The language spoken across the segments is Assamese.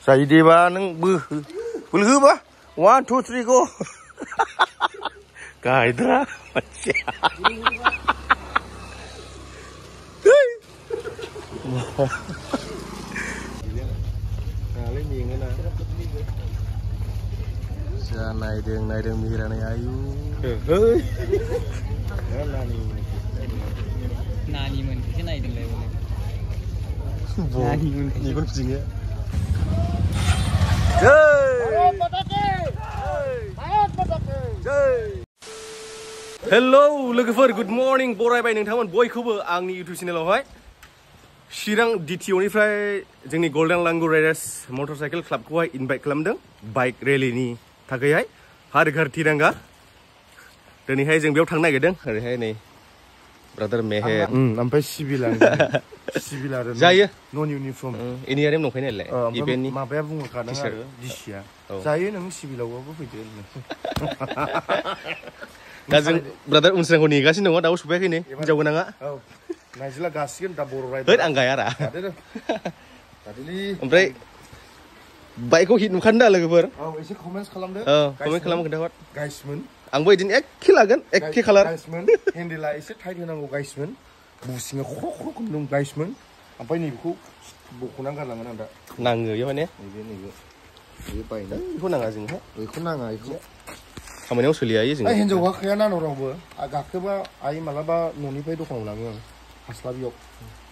जायोदेबा नों बोलहोबा 1 2 3 go गायद्रा मानसिया नायदों मिहिरानाय आयु नानिमोन एसे नायदोंलाय मेगन फिदिङो हेलौ लोगोफोर गुड मर्निं बरायबाय नोंथांमोन बयखौबो आंनि इउटिउब चेनेलावहाय चिरां DTOनिफ्राय जोंनि Golden Langur Riders motor cycle क्लाबखौहाय इनभाइट खालामदों बाइक रेलिनि थाखायहाय हर घर तिरंगा दिनैहाय जों बेयाव थांनो नागिरदों ओरैहाय नै ब्रादार मेहेर ओमफ्राय सिभिल आरो जायो नन इउनिफर्म एनिआरएम दंखायो नालाय इभेन्टनि माबाया बुंहरखादों आरो डिसिया जायो नों सिभिलावबाबो फैदो दा जों ब्रादार उनस्रांखौ नेगासिनो दङ दाबो सफैयाखै नै हिनजाव गोनाङा नायजिला गासिगोन दा बर' राइडार आं गायारा ओमफ्राय बाइकखौ हिट नुखादों दा लोगोफोर एसे कमेन्ट्स खालामदो कमेन्ट खालामो खोन्थाहर गाइसमोन आंबो बिदिनो एखे लागोन एखे कालार गाइसमोन हेन्डेला एसे टाइट होनांगौ गाइसमोन बुसिङा ख्र' ख्र' खुन्दुं गाइसमोन ओमफ्राय नैबेखौ बख'नानै गारलांगोन आं दा नाङो बेयाव माने नैबे बायना बेखौ नाङा जोंहा बेखौ नाङा बेखौ खामानियाव सोलिया जों हिन्जाव गाखोया नानाव रावबो गाखोबा आइ मालाबा न'निफ्राय दखानाव लाङो आं हास्लाबियाव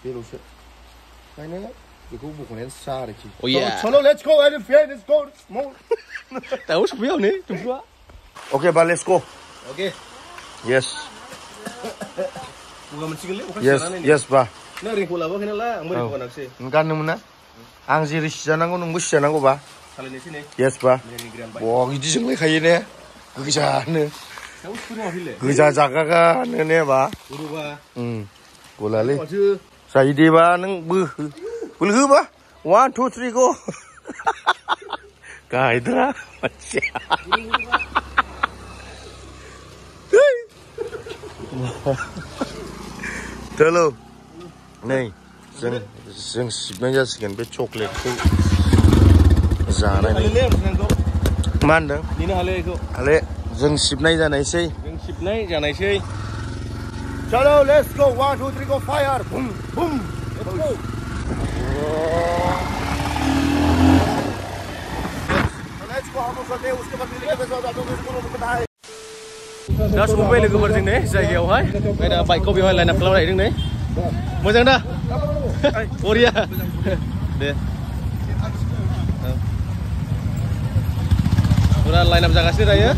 बेल'सो ओंखायनो बेखौ बख'नायानो स्रा आरोखि चलो let's go and let's go small दाउ सफैया हनै दुब्रुआ ओके बा लेट्स गो ओके यस बुगा मोनसिगोनलै अखा सिजानानै यस बा नों रिंखौ लाबोआखै नालाय आंबो रिंखौ गानाखिसै गाननो मोना आं जेरै सिजानांगौ नोंबो सिजानांगौ बा सालायनोसै नै यस बा बिदि जोंलायखायो ने गोजानो गोजा जागागानो ने बा गलालै जायोदेबा नों बोलहोबा 1 2 3 go गायद्रा मानसिया हेलौ नै जों सिबनाय जासिगोन बे चकलेटखौ जानानै मा होनदों हाले जों सिबनाय जानायसै चलो let's go 1 2 3 go fire Bum Bum let's go let's go हम करते हैं उसके बाद मिलके साथ आप लोगों को बताएं दा सफैबाय लोगोफोर जों नै जायगायावहाय ओमफ्राय दा बाइकखौ बेवहाय लाइन आप खालामनायदों नै मोजां दा बरिया दे पुरा लाइन आप जागासिनो दायो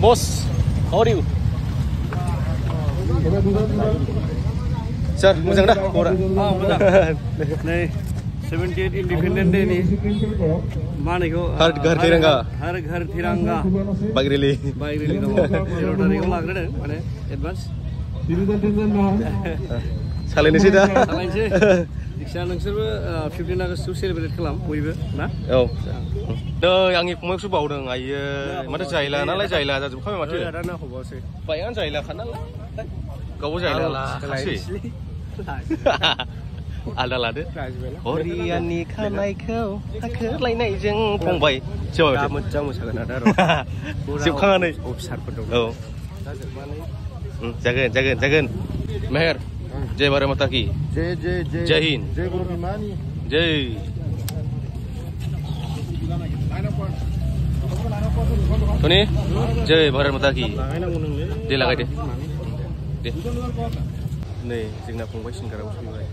Boss, how are you? Sir, मोजां दा खबरा? मोजां नै 78 इंडिपेंडेंट डे नि मानेखौ हर घर तिरंगा बाइक रेली दङ 0 तारिखआव लाग्रोदों माने एडभान्स सालायनोसै दा सालायनोसै जिखिया नोंसोरबो 15 आगस्टखौ सेलिब्रेट खालाम बयबो ना औ आंनि फंबायखौसो बावदों आइयो माथो जायला नालाय जायला जाजोबखाबाय माथो दाना हबावसै बाइकआनो जायलाखा नालाय गावबो जायला लाखासै आलदा लादो हरियानि खानायखौ हाखोलायनायजों फंबाय मोजां मोसागोन आदा र' जोबखांनानै अफिसारफोर दं औ जागोन मेहेर जय भारत माता की जय हिंद जय गुरु बिमानी जय Tony जय भारत माता की दे लागाय दे नै जोंना फंबाय सिंगाराव फैबाय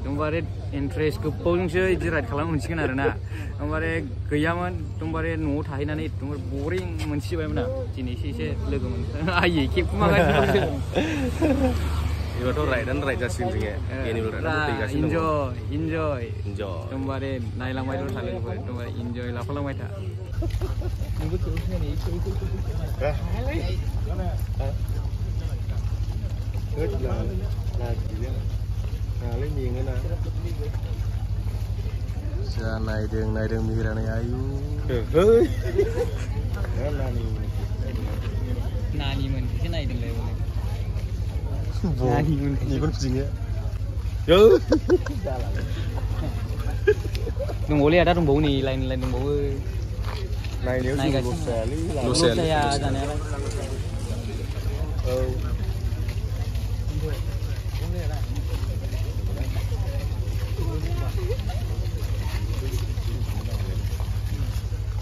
एकदमबारे इन्ट्रेस्ट गोबावजोंसो बिदि राइड खालामनो मोनसिगोन आरोना एकदमबारे गैयामोन एकदमबारे न'आव थाहैनानै एकदमबारे बरिं मोनसिबायमोन आं दिनैसो एसे लोगो मोनदों आयै खेबखुमागासिनो एबारथ' राइडानो राइड जासिगोन जोङो इन्जय एकदमबारे नायलांबायल' था लोगोफोर एकदमबारे इन्जय लाफालांबाय था नायदों मिहिरानाय आयु नायदोंलाय मेगन फिदिङो दंबावोलै आदा दंबावो नै लाइन दंबावो नायनायाव लस जाया जानायालाय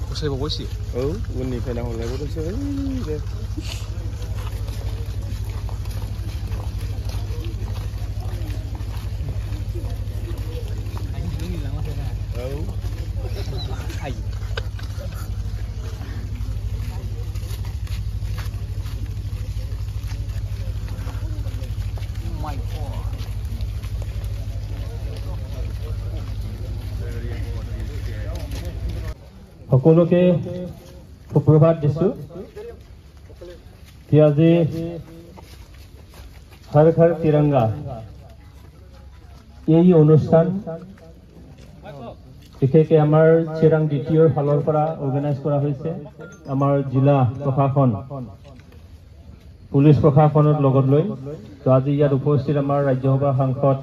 फसायबावबायसो उननिफ्राय नाहरलायबावदोंसो সকলোকে সুপ্ৰভাত দিছো কি আজি হৰ ঘৰ তিৰংগা এই অনুষ্ঠান বিশেষকৈ আমাৰ চিৰাং দ্বিতীয়ৰ ফালৰ পৰা অৰ্গেনাইজ কৰা হৈছে আমাৰ জিলা প্ৰশাসন পুলিচ প্ৰশাসনৰ লগত লৈ তো আজি ইয়াত উপস্থিত আমাৰ ৰাজ্যসভাৰ সাংসদ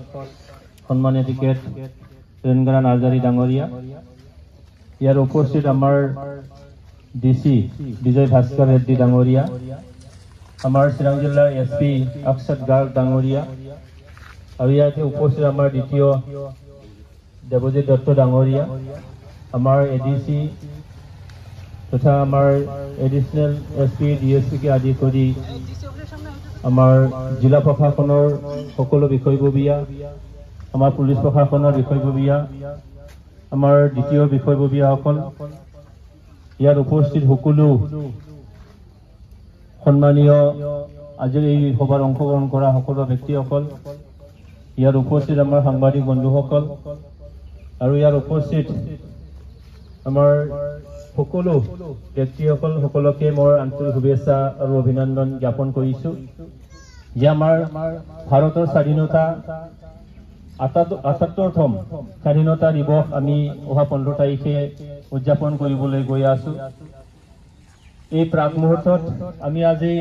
সন্মানীয় টিকেট ৰেণগাৰা নাৰ্জাৰী ডাঙৰীয়া ইয়াৰ উপস্থিত আমাৰ ডিসি বিজয় ভাস্কৰ ৰেড্ডি ডাঙৰীয়া আমাৰ চিৰাং জিলাৰ এসপি অক্ষত গাৰ্গ ডাঙৰীয়া আৰু ইয়াতে উপস্থিত আমাৰ দ্বিতীয় দেৱজিৎ দত্ত ডাঙৰীয়া আমাৰ এডিসি তথা আমাৰ এডিশনাল এসপি ডিএসপি কে আদি কৰি আমাৰ জিলা প্ৰশাসনৰ সকলো বিষয়ববীয়া আমাৰ পুলিচ প্ৰশাসনৰ বিষয়ববীয়া আমাৰ দ্বিতীয় বিষয়ববীয়াসকল ইয়াত উপস্থিত সকলো সন্মানীয় আজিৰ এই সভাত অংশগ্ৰহণ কৰা সকলো ব্যক্তিসকল ইয়াত উপস্থিত আমাৰ সাংবাদিক বন্ধুসকল আৰু ইয়াত উপস্থিত আমাৰ সকলো ব্যক্তিসকল সকলোকে মই আন্তৰিক শুভেচ্ছা আৰু অভিনন্দন জ্ঞাপন কৰিছো যে আমাৰ ভাৰতৰ স্বাধীনতা ৭৮তম স্বাধীনতা দিৱস আমি অহা ১৫ তাৰিখে উদযাপন কৰিবলৈ গৈ আছো এই প্ৰাক মুহূৰ্তত আমি আজি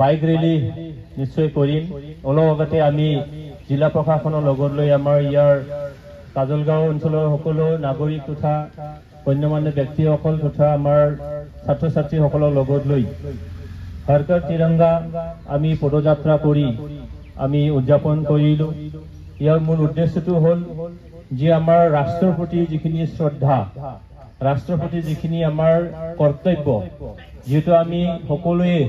বাইক ৰেলী নিশ্চয় কৰিম অলপ আগতে আমি জিলা প্ৰশাসনৰ লগত লৈ আমাৰ ইয়াৰ কাজলগাঁও অঞ্চলৰ সকলো নাগৰিক তথা গণ্যমান্য ব্যক্তিসকল তথা আমাৰ ছাত্ৰ ছাত্ৰীসকলৰ লগত লৈ হৰ ঘৰ তিৰংগা আমি পদযাত্ৰা কৰি আমি উদযাপন কৰিলো ইয়াৰ মূল উদ্দেশ্যটো হ'ল যে আমাৰ ৰাষ্ট্ৰৰ প্ৰতি যিখিনি শ্ৰদ্ধা ৰাষ্ট্ৰৰ প্ৰতি যিখিনি আমাৰ কৰ্তব্য যেহেতু আমি সকলোৱে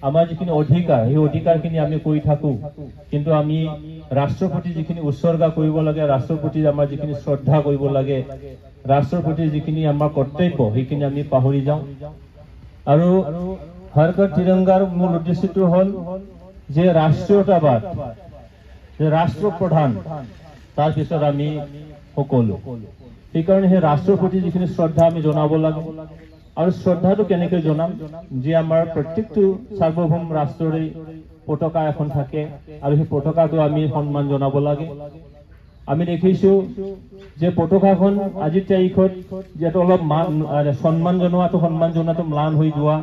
আমাৰ যিখিনি অধিকাৰ এই অধিকাৰখিনি আমি কৰি থাকো কিন্তু আমি ৰাষ্ট্ৰৰ প্ৰতি যিখিনি উৎসৰ্গা কৰিব লাগে ৰাষ্ট্ৰৰ প্ৰতি আমাৰ যিখিনি শ্ৰদ্ধা কৰিব লাগে ৰাষ্ট্ৰৰ প্ৰতি যিখিনি আমাৰ কৰ্তব্য সেইখিনি আমি পাহৰি যাওঁ আৰু হৰ ঘৰ তিৰংগাৰ মূল উদ্দেশ্যটো হ'ল যে ৰাষ্ট্ৰীয়তাবাদ ৰাষ্ট্ৰপ্ৰধান তাৰ পিছত আমি সকলো সেইকাৰণে সেই ৰাষ্ট্ৰৰ প্ৰতি যিখিনি শ্ৰদ্ধা আমি জনাব লাগে আৰু শ্ৰদ্ধাটো কেনেকৈ জনাম যে আমাৰ প্ৰত্যেকটো সাৰ্বভৌম ৰাষ্ট্ৰৰে পতাকা এখন থাকে আৰু সেই পতাকাটো আমি সন্মান জনাব লাগে আমি দেখিছো যে পতাকাখন আজিৰ তাৰিখত যেটো অলপ সন্মান জনোৱাটো ম্লান হৈ যোৱা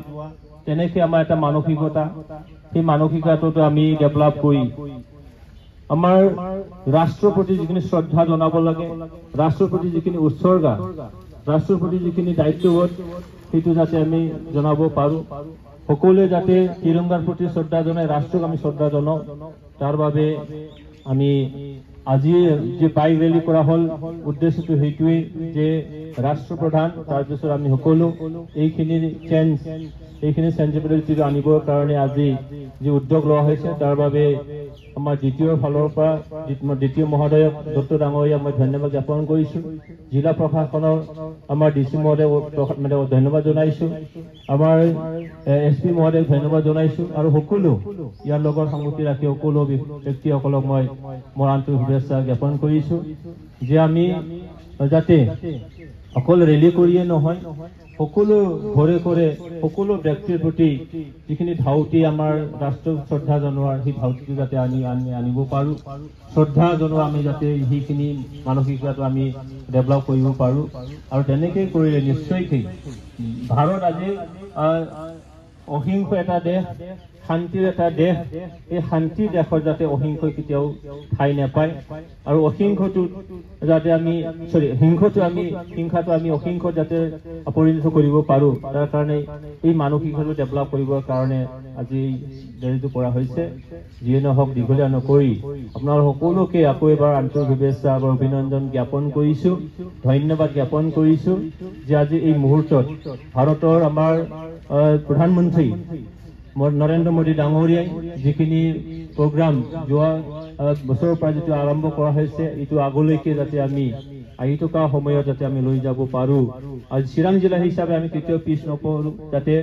তেনেকৈ আমাৰ এটা মানসিকতা সেই মানসিকতাটো আমি ডেভেলপ কৰি আমাৰ ৰাষ্ট্ৰৰ প্ৰতি যিখিনি শ্ৰদ্ধা জনাব লাগে ৰাষ্ট্ৰৰ প্ৰতি যিখিনি উৎসৰ্গা ৰাষ্ট্ৰৰ প্ৰতি যিখিনি দায়িত্ববোধ সেইটো যাতে আমি জনাব পাৰো সকলোৱে যাতে তিৰংগাৰ প্ৰতি শ্ৰদ্ধা জনাই ৰাষ্ট্ৰক আমি শ্ৰদ্ধা জনাও তাৰ বাবে আমি আজি যে বাইক ৰেলী কৰা হল উদ্দেশ্যটো সেইটোৱে যে ৰাষ্ট্ৰপ্ৰধান তাৰপিছত আমি সকলো এইখিনি চেঞ্চেবিলিটি আনিবৰ কাৰণে আজি যে উদ্যোগ লোৱা হৈছে তাৰ বাবে আমাৰ দ্বিতীয় ফালৰ পৰা দ্বিতীয় মহোদয়ক দত্ত ডাঙৰীয়া মই ধন্যবাদ জ্ঞাপন কৰিছো জিলা প্ৰশাসনৰ আমাৰ ডিসি মহোদয় ধন্যবাদ জনাইছো আমাৰ এসপি মহোদয়ক ধন্যবাদ জনাইছো আৰু সকলো ইয়াৰ লগত সংগতি ৰাখি সকলো ব্যক্তিসকলক মই মোৰ আন্তৰিক শুভেচ্ছা জ্ঞাপন কৰিছো যে আমি যাতে অকল ৰেলী কৰিয়ে নহয় সকলো ঘৰে ঘৰে সকলো ব্যক্তিৰ প্ৰতি যিখিনি ধাউতি আমাৰ ৰাষ্ট্ৰক শ্ৰদ্ধা জনোৱাৰ সেই ধাউতিটো যাতে আনিব পাৰো শ্ৰদ্ধা জনোৱা আমি যাতে সেইখিনি মানসিকতাটো আমি ডেভেলপ কৰিব পাৰো আৰু তেনেকৈ কৰিলে নিশ্চয়কৈ ভাৰত আজি অহিংস এটা দেশ, শান্তিৰ এটা দেশ। এই শান্তিৰ দেশত যাতে অহিংস কেতিয়াও ঠাই নাপায় আৰু অহিংসটো যাতে আমি হিংসাটো আমি অহিংস যাতে পৰিণত কৰিব পাৰোঁ, তাৰ কাৰণে এই মানসিকতাটো ডেভেলপ কৰিবৰ কাৰণে আজি ৰেলীটো কৰা হৈছে। যিয়ে নহওক দীঘলীয়া নকৰি আপোনাৰ সকলোকে আকৌ এবাৰ আন্তৰিক শুভেচ্ছা আৰু অভিনন্দন জ্ঞাপন কৰিছোঁ, ধন্যবাদ জ্ঞাপন কৰিছোঁ যে আজি এই মুহূৰ্তত ভাৰতৰ আমাৰ প্ৰধানমন্ত্ৰী নৰেন্দ্ৰ মোদী ডাঙৰীয়াই যিখিনি প্ৰগ্ৰাম যোৱা বছৰৰ পৰা যিটো আৰম্ভ কৰা হৈছে, এইটো আগলৈকে যাতে আমি আহি থকা সময়ত যাতে আমি লৈ যাব পাৰোঁ। আজি চিৰাং জিলা হিচাপে আমি কেতিয়াও পিছ নপৰোঁ, যাতে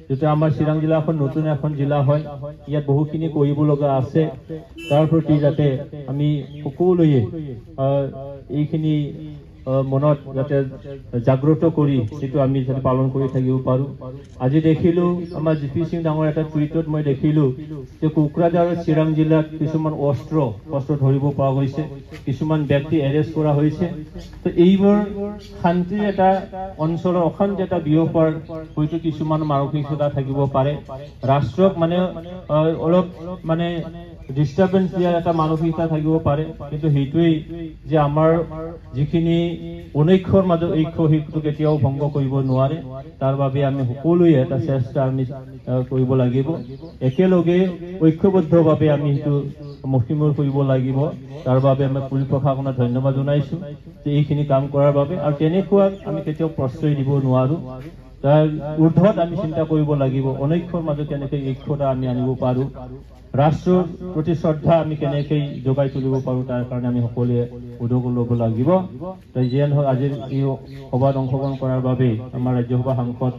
যিটো আমাৰ চিৰাং জিলাখন নতুন এখন জিলা হয়, ইয়াত বহুখিনি কৰিব লগা আছে। তাৰ প্ৰতি যাতে আমি সকলোৱে এইখিনি মনত যাতে জাগ্ৰত কৰি সেইটো আমি যাতে পালন কৰি থাকিব পাৰোঁ। আজি দেখিলোঁ আমাৰ জিপি সিং ডাঙৰ এটা টুইটত মই দেখিলোঁ যে কোকৰাঝাৰ আৰু চিৰাং জিলাত কিছুমান অস্ত্ৰ ধৰিব পৰা গৈছে, কিছুমান ব্যক্তি এৰেষ্ট কৰা হৈছে। তো এইবোৰ শান্তিৰ এটা অঞ্চলৰ অশান্তি এটা বিয়পাৰ হয়তো কিছুমান মানসিকতা থাকিব পাৰে, ৰাষ্ট্ৰক মানে অলপ মানে ডিষ্টাৰ্বেন্স দিয়াৰ এটা মানসিকতা থাকিব পাৰে, কিন্তু সেইটোৱেই যে আমাৰ যিখিনি অনৈক্যৰ মাজত ঐক্য সেইটো কেতিয়াও ভংগ কৰিব নোৱাৰে। তাৰ বাবে আমি সকলোৱে এটা চেষ্টা আমি কৰিব লাগিব, একেলগে ঐক্যবদ্ধভাৱে আমি সেইটো মষিমূৰ কৰিব লাগিব। তাৰ বাবে আমি পুলিচ প্ৰশাসনক ধন্যবাদ জনাইছোঁ যে এইখিনি কাম কৰাৰ বাবে। আৰু তেনেকুৱা আমি কেতিয়াও প্ৰশ্ৰয় দিব নোৱাৰোঁ, তাৰ ঊৰ্ধত আমি চিন্তা কৰিব লাগিব অনৈক্যৰ মাজত কেনেকৈ ঐক্যতা আমি আনিব পাৰোঁ, ৰাষ্ট্ৰৰ প্ৰতি শ্ৰদ্ধা আমি কেনেকৈ যোগাই তুলিব পাৰোঁ, তাৰ কাৰণে আমি সকলোৱে উদ্যোগ ল'ব লাগিব। যিয়ে নহওক আজিৰ এই সভাত অংশগ্ৰহণ কৰাৰ বাবে আমাৰ ৰাজ্যসভা সাংসদ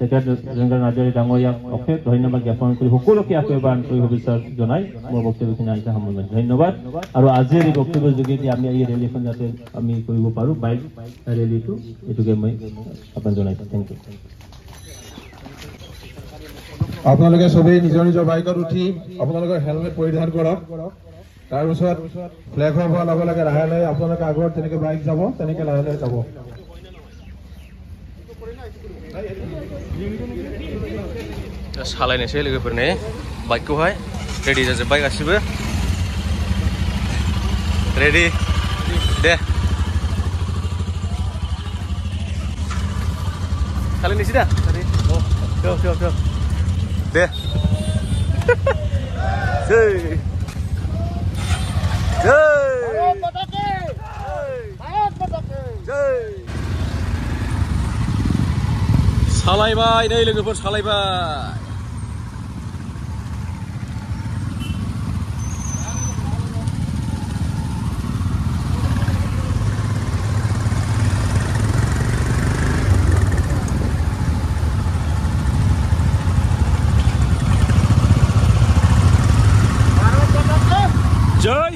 তেখেত জয়ন্ত নাৰ্জাৰী ডাঙৰীয়াক অশেষ ধন্যবাদ জ্ঞাপন কৰি সকলোকে আকৌ এবাৰ আন্তৰিক শুভেচ্ছা জনাই মোৰ বক্তব্যখিনি আহিছে সামৰণি। ধন্যবাদ। আৰু আজিৰ এই বক্তব্যৰ যোগেদি আমি এই ৰেলীখন যাতে আমি কৰিব পাৰোঁ, বাইক ৰেলীটো, এইটোকে মই আপোনাক জনাইছোঁ। Thank you. আপোনালোকে সবেই নিজৰ নিজৰ বাইকত উঠি আপোনালোকৰ হেলমেট পৰিধান কৰক। তাৰপিছত ফ্লেগ অফ হোৱাৰ লগে লগে লাহে লাহে আপোনালোকে আগত যেনেকৈ বাইক যাব তেনেকৈ লাহে লাহে যাব। सालायनोसै लोगोफोरनो बाइकखौहाय रेडि जाजोब्बाय गासिबो रेडि दे सालायनोसै दा दे सालायबाय नै लोगोफोर सालायबाय जय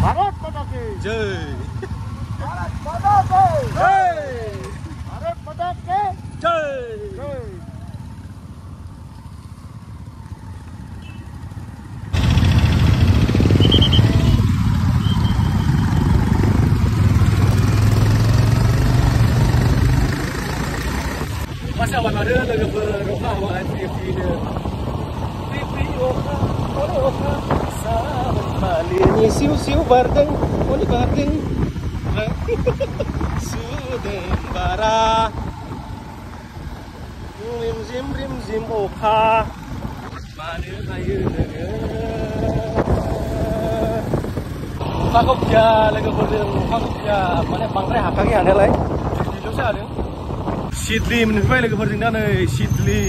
भारत माता की जय भारत माता की जय भारत माता की जय जय masa mana ada logoper roka hawa TV roka Malini siu bardeng, oni bardeng, sudeng bara, rim zim oka, mana kayu denge, oka kopja lagi berdeng, oka kopja, mana bangkai hakaki ada lagi, itu sih ada. Sidli menurut lagi berdeng dah nih, sidli,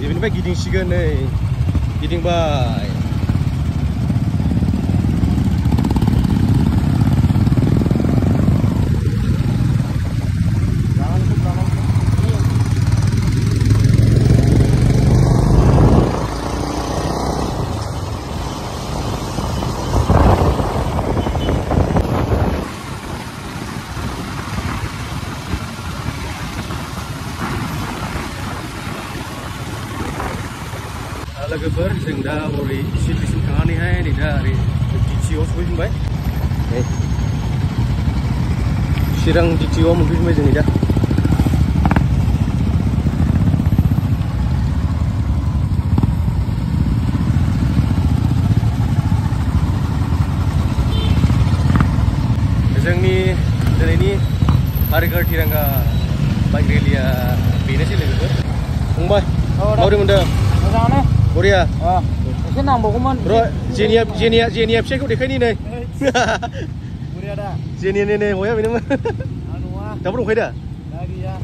menurut giding sigan nih, giding bay. लोगोफोर जों दा ओरै सिडलिसिम थांनानैहाय नै दा ओरै डिटिआव सफैफिनबाय चिरां डिटिआव मोनफैफिनबाय जों दा Tirangga bike rally-nya benesnya logoफोर. Fungबाय, माबोरै मोनदों? मोजाङानो. बरिया. एसे नांबावगौमोन. र' जेनिया फिसायखौ देखायनि नै. बरिया दा. जेनिया नै हया बेनोमोन. नङा. दाबो दंखायो दा? दा गैया.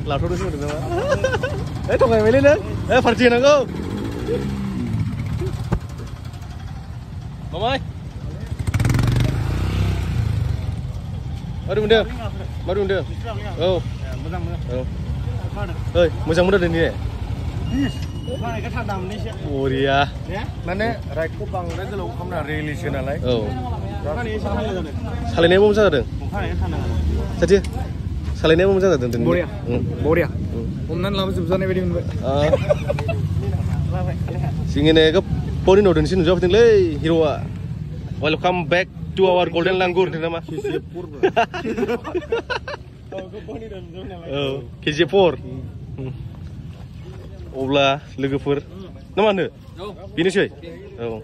लाथ'दोंसो होनदों नामा? थगायबायलै नों. पार्टि होनांगौ. मामाय. माबोरै मोनदों? माबोरै मोनदों? औ. मोजां मोजां. औ. ओइ, मोजां मोनदों दिनै? खानायखौ थान्दा मोननैसो. बरिया. माने राइडखौ बांद्राय गोलाव खालामना रेलिसो नालाय। औ. सालायनायाबो मोजां जादों. साथि सालायनायाबो मोजां जादों दिनै. बरिया. बरिया. हमनानै लाबोजोबजानाय बायदि मोनबाय. जोंनिनो गोबावनि उनाव दिनैसो नुजाफैदोंलै हिर'आ. वेलकाम बेक टु आवार गल्डेन लांगुर होनदों नामा? KG4. अब्ला लोगोफोर ना मा होनो? बेनोसै? औ.